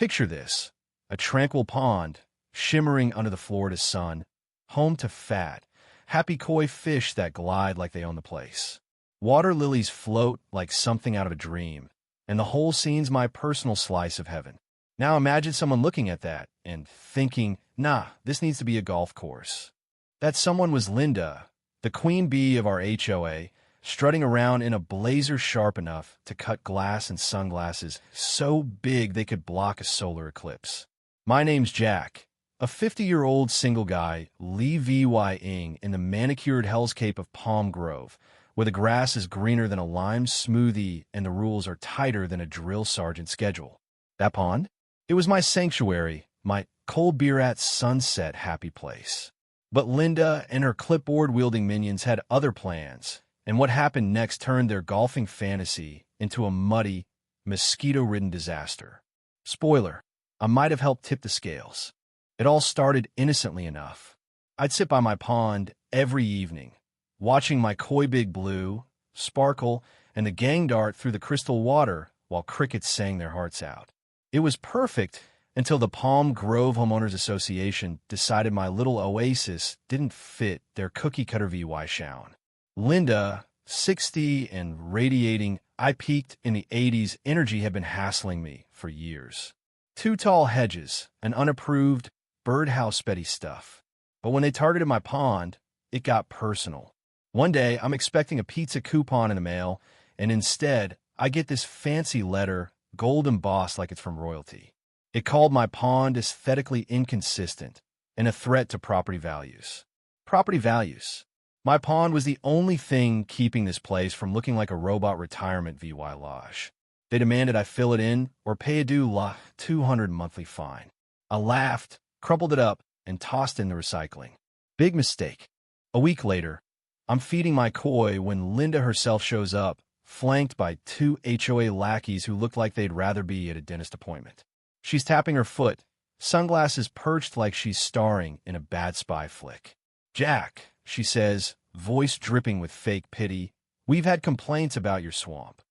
Picture this: a tranquil pond, shimmering under the Florida sun, home to fat, happy koi fish that glide like they own the place. Water lilies float like something out of a dream, and the whole scene's my personal slice of heaven. Now imagine someone looking at that and thinking, nah, this needs to be a golf course. That someone was Linda, the queen bee of our HOA, strutting around in a blazer sharp enough to cut glass and sunglasses so big they could block a solar eclipse. My name's Jack, a 50-year-old single guy living in the manicured hellscape of Palm Grove, where the grass is greener than a lime smoothie and the rules are tighter than a drill sergeant's schedule. That pond? It was my sanctuary, my cold beer at sunset happy place. But Linda and her clipboard-wielding minions had other plans, and what happened next turned their golfing fantasy into a muddy, mosquito-ridden disaster. Spoiler, I might have helped tip the scales. It all started innocently enough. I'd sit by my pond every evening, watching my koi big blue sparkle and the gang dart through the crystal water while crickets sang their hearts out. It was perfect until the Palm Grove Homeowners Association decided my little oasis didn't fit their cookie-cutter VY shown. Linda, 60 and radiating, I peaked in the 80s, energy had been hassling me for years. Two tall hedges, an unapproved birdhouse Betty stuff. But when they targeted my pond, it got personal. One day, I'm expecting a pizza coupon in the mail, and instead, I get this fancy letter, gold embossed like it's from royalty. It called my pond aesthetically inconsistent and a threat to property values. Property values. My pond was the only thing keeping this place from looking like a robot retirement VY lodge. They demanded I fill it in or pay a due $200 monthly fine. I laughed, crumpled it up, and tossed it in the recycling. Big mistake. A week later, I'm feeding my koi when Linda herself shows up, flanked by two HOA lackeys who looked like they'd rather be at a dentist appointment. She's tapping her foot, sunglasses perched like she's starring in a bad spy flick. "Jack," she says, voice dripping with fake pity, "we've had complaints about your swamp."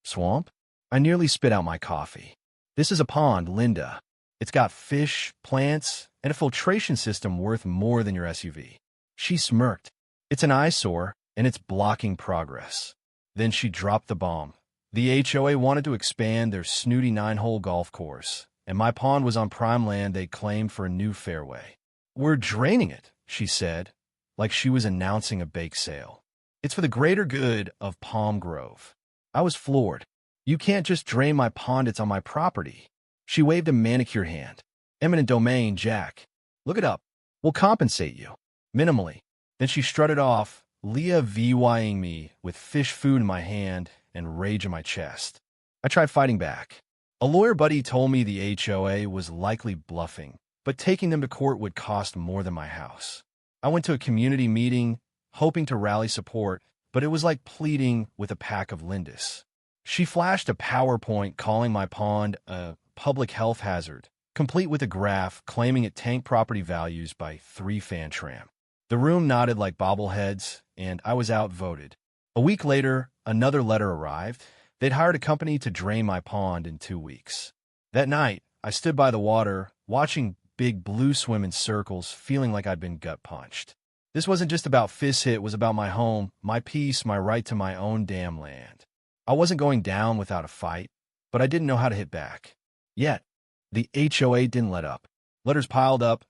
Swamp? I nearly spit out my coffee. "This is a pond, Linda. It's got fish, plants, and a filtration system worth more than your SUV." She smirked. "It's an eyesore, and it's blocking progress." Then she dropped the bomb. The HOA wanted to expand their snooty 9-hole golf course, and my pond was on prime land they claimed for a new fairway. "We're draining it," she said, like she was announcing a bake sale. "It's for the greater good of Palm Grove." I was floored. "You can't just drain my pond, it's on my property." She waved a manicured hand. "Eminent domain, Jack. Look it up. We'll compensate you. Minimally." Then she strutted off, VYing me with fish food in my hand and rage in my chest. I tried fighting back. A lawyer buddy told me the HOA was likely bluffing, but taking them to court would cost more than my house. I went to a community meeting, hoping to rally support, but it was like pleading with a pack of Lindas. She flashed a PowerPoint calling my pond a public health hazard, complete with a graph claiming it tanked property values by 3 fan tram. The room nodded like bobbleheads, and I was outvoted. A week later, another letter arrived. They'd hired a company to drain my pond in 2 weeks. That night, I stood by the water, watching Big Blue swim in circles, feeling like I'd been gut-punched. This wasn't just about fist hit, it was about my home, my peace, my right to my own damn land. I wasn't going down without a fight, but I didn't know how to hit back. Yet, the HOA didn't let up. Letters piled up,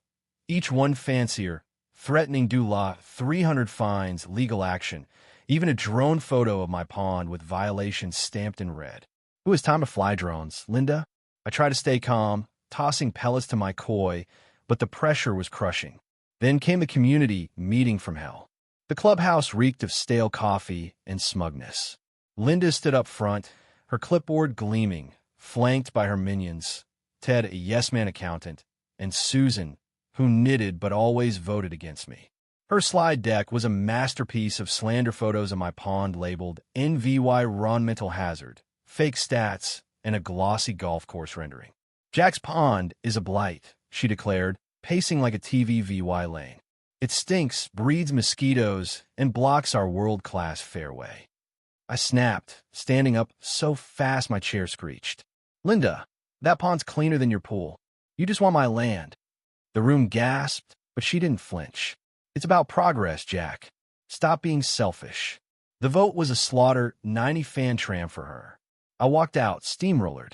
each one fancier, threatening 300 fines, legal action, even a drone photo of my pond with violations stamped in red. It was time to fly drones, Linda. I tried to stay calm, tossing pellets to my koi, but the pressure was crushing. Then came the community meeting from hell. The clubhouse reeked of stale coffee and smugness. Linda stood up front, her clipboard gleaming, flanked by her minions, Ted, a yes-man accountant, and Susan, who knitted but always voted against me. Her slide deck was a masterpiece of slander photos of my pond labeled NVY Ron Mental Hazard, fake stats, and a glossy golf course rendering. "Jack's pond is a blight," she declared, pacing like a TV VY lane. "It stinks, breeds mosquitoes, and blocks our world-class fairway." I snapped, standing up so fast my chair screeched. "Linda, That pond's cleaner than your pool. You just want my land. The room gasped, but she didn't flinch. It's about progress, Jack. Stop being selfish. The vote was a slaughter 90 fan tram for her. I walked out, steamrollered.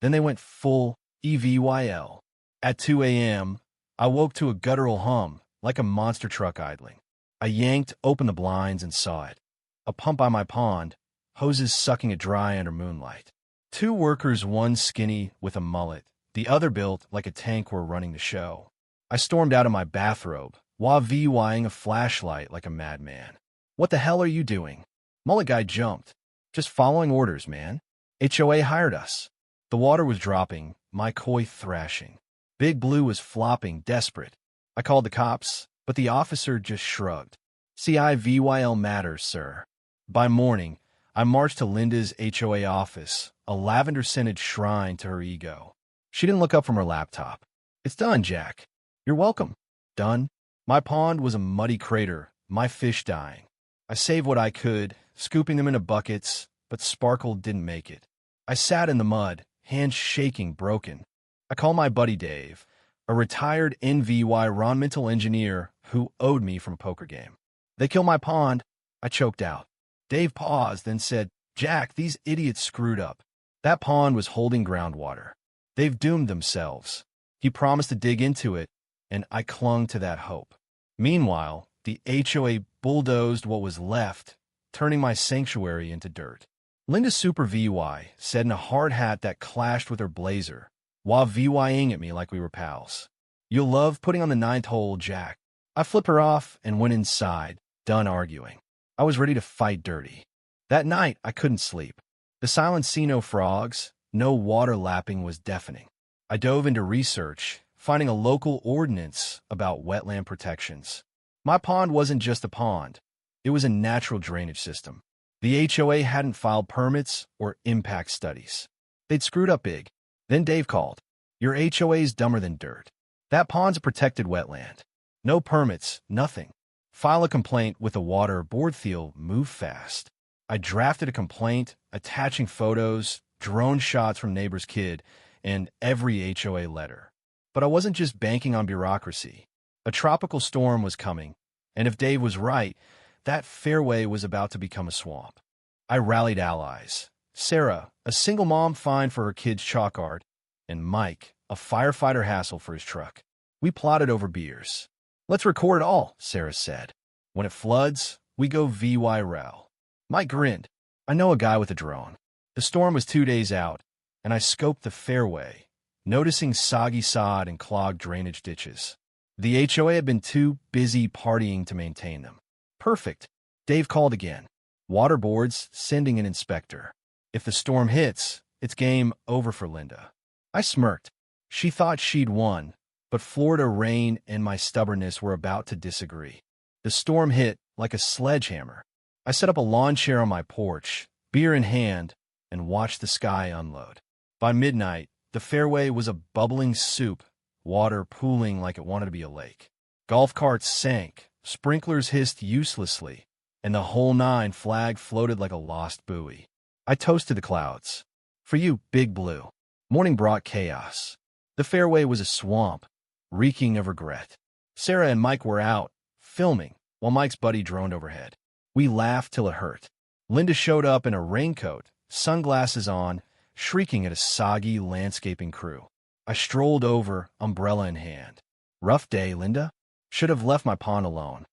Then they went full EVYL. At 2 a.m., I woke to a guttural hum, like a monster truck idling. I yanked open the blinds and saw it. A pump by my pond, hoses sucking it dry under moonlight. Two workers, one skinny with a mullet, the other built like a tank, were running the show. I stormed out of my bathrobe, while VYing a flashlight like a madman. What the hell are you doing? Mullet guy jumped. Just following orders, man. HOA hired us. The water was dropping, my koi thrashing. Big Blue was flopping, desperate. I called the cops, but the officer just shrugged. CIVYL matters, sir. By morning, I marched to Linda's HOA office, a lavender-scented shrine to her ego. She didn't look up from her laptop. It's done, Jack. You're welcome. Done. My pond was a muddy crater, my fish dying. I saved what I could, scooping them into buckets, but Sparkle didn't make it. I sat in the mud, hands shaking, broken. I called my buddy Dave, a retired environmental engineer who owed me from a poker game. They killed my pond. I choked out. Dave paused, then said, Jack, these idiots screwed up. That pond was holding groundwater. They've doomed themselves. He promised to dig into it, and I clung to that hope. Meanwhile, the HOA bulldozed what was left, turning my sanctuary into dirt. Linda Super VY said in a hard hat that clashed with her blazer, while VYing at me like we were pals. You'll love putting on the ninth hole, Jack. I flipped her off and went inside, done arguing. I was ready to fight dirty. That night, I couldn't sleep. The silent sea, no frogs, no water lapping was deafening. I dove into research, finding a local ordinance about wetland protections. My pond wasn't just a pond. It was a natural drainage system. The HOA hadn't filed permits or impact studies. They'd screwed up big. Then Dave called. Your HOA's dumber than dirt. That pond's a protected wetland. No permits, nothing. File a complaint with the water board. Thiel, move fast. I drafted a complaint, attaching photos, drone shots from neighbor's kid, and every HOA letter. But I wasn't just banking on bureaucracy. A tropical storm was coming, and if Dave was right, that Fairway was about to become a swamp. I rallied allies. Sarah, a single mom fined for her kid's chalk art, and Mike, a firefighter hassle for his truck. We plotted over beers. Let's record it all, Sarah said. When it floods, we go VY-RAL. Mike grinned. I know a guy with a drone. The storm was 2 days out, and I scoped the Fairway, noticing soggy sod and clogged drainage ditches. The HOA had been too busy partying to maintain them. Perfect. Dave called again. Water boards sending an inspector. If the storm hits, it's game over for Linda. I smirked. She thought she'd won, but Florida rain and my stubbornness were about to disagree. The storm hit like a sledgehammer. I set up a lawn chair on my porch, beer in hand, and watched the sky unload. By midnight, the Fairway was a bubbling soup, water pooling like it wanted to be a lake. Golf carts sank, sprinklers hissed uselessly, and the whole nine flag floated like a lost buoy. I toasted the clouds. For you, Big Blue. Morning brought chaos. The Fairway was a swamp, reeking of regret. Sarah and Mike were out, filming, while Mike's buddy droned overhead. We laughed till it hurt. Linda showed up in a raincoat, sunglasses on, shrieking at a soggy landscaping crew. I strolled over, umbrella in hand. Rough day, Linda. Should have left my pond alone.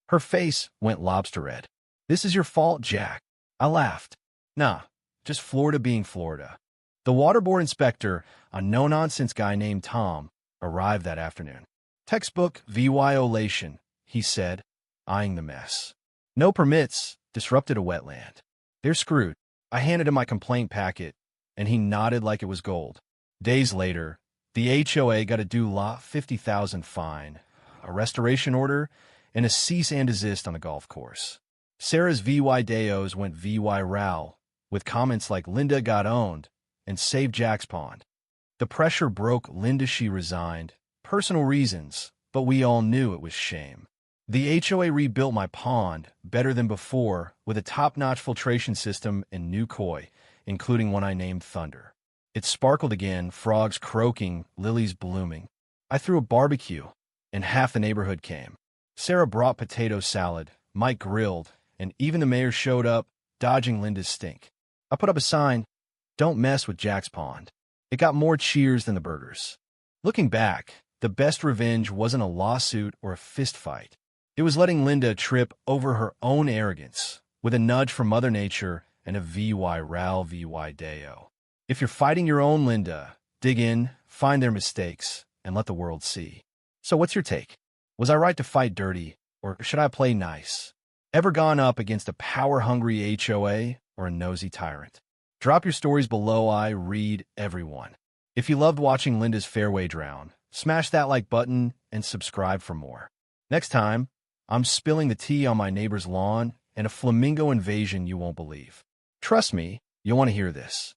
Her face went lobster red. This is your fault, Jack. I laughed. Nah, just Florida being Florida. The water board inspector, a no-nonsense guy named Tom, arrived that afternoon. Textbook violation, he said, eyeing the mess. No permits, disrupted a wetland. They're screwed. I handed him my complaint packet, and he nodded like it was gold. Days later, the HOA got a $50,000 fine, a restoration order, and a cease and desist on the golf course. Sarah's VY Deos went VY-RAL, with comments like Linda got owned and saved Jack's pond. The pressure broke Linda. She resigned. Personal reasons, but we all knew it was shame. The HOA rebuilt my pond better than before with a top-notch filtration system and new koi, including one I named Thunder. It sparkled again, frogs croaking, lilies blooming. I threw a barbecue, and half the neighborhood came. Sarah brought potato salad, Mike grilled, and even the mayor showed up, dodging Linda's stink. I put up a sign, "Don't mess with Jack's pond." It got more cheers than the burgers. Looking back, the best revenge wasn't a lawsuit or a fist fight. It was letting Linda trip over her own arrogance, with a nudge from Mother Nature and a VY Ral VY Deo. If you're fighting your own Linda, dig in, find their mistakes, and let the world see. So what's your take? Was I right to fight dirty, or should I play nice? Ever gone up against a power-hungry HOA or a nosy tyrant? Drop your stories below. I read everyone. If you loved watching Linda's Fairway drown, smash that like button and subscribe for more. Next time, I'm spilling the tea on my neighbor's lawn and a flamingo invasion you won't believe. Trust me, you'll want to hear this.